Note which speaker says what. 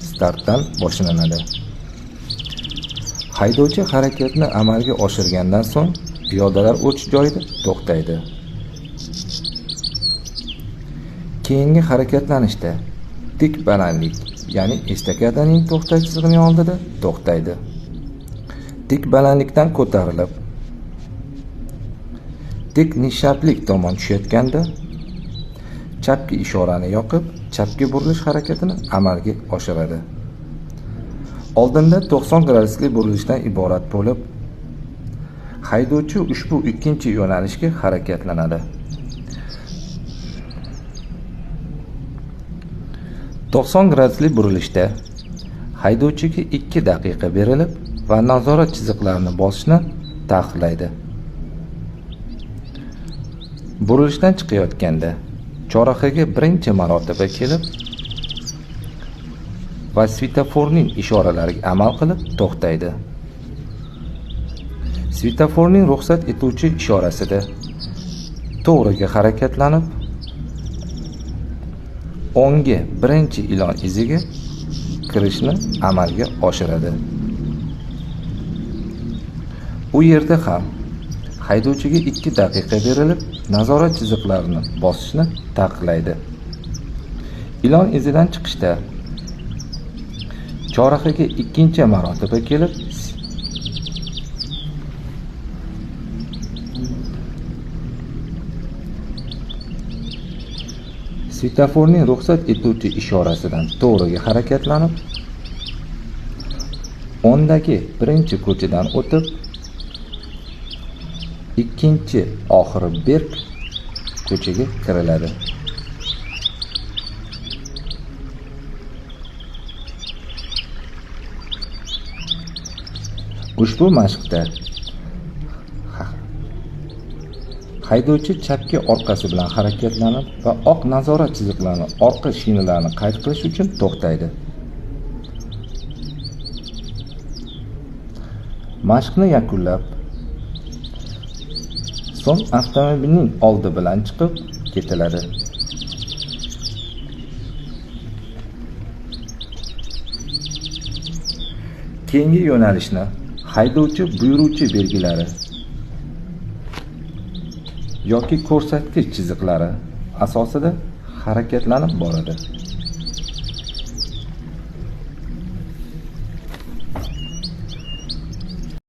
Speaker 1: startdan boshlanadi. Haydovchi harakatni amalga oshirgandan so'ng piyodalar o'tish joyida to'xtaydi. Keyingi harakatlanishda tik balandlik, ya'ni estakadaning to'xtash chizig'ining oldida to'xtaydi. Tik balandlikdan ko'tarilib, tik nishablik tomon tushayotganda chapki ishorani yoqib, chapga burilish harakatini amalga oshiradi. Oldinda 90 gradusli burilishdan iborat bo'lib, haydovchi ushbu ikkinchi yo'nalishga harakatlanadi. 90 gradusli burilishda haydovchiga 2 daqiqa berilib va nazorat chiziqlarini bosishni taqiqlaydi. Burilishdan chiqayotganda chorrahaga birinchi marotaba kelib va svetoforning ishoralariga amal qilib to'xtaydi. Svetoforning ruxsat etuvchi ishorasida to'g'riga harakatlanib, o'ngga birinchi ilon iziga kirishni amalga oshiradi. U yerda ham haydovchiga 2 daqiqa berilib, nazorat chiziqlarini bosishni taqiqlaydi. Ilon izidan chiqishda chorrahaga ikkinchi marotaba kelib, svetoforning ruxsat etuvchi ishorasidan to'g'riga harakatlanib, o'ndagi birinchi ko'chadan o'tib, ikkinchi oxiri berk ko'chaga kiriladi. Ushbu mashqda haydovchi chapki orqasi bilan harakatlanib va oq nazorat chiziqlarini, orqa shinalarni qayd qilish uchun to'xtaydi. Mashqni yakunlab, so'ng avtomobilning oldi bilan chiqib ketiladi. Keyingi yo'nalishni haydovchi buyuruvchi belgilari yoki ko'rsatkich chiziqlari asosida harakatlanib boradi.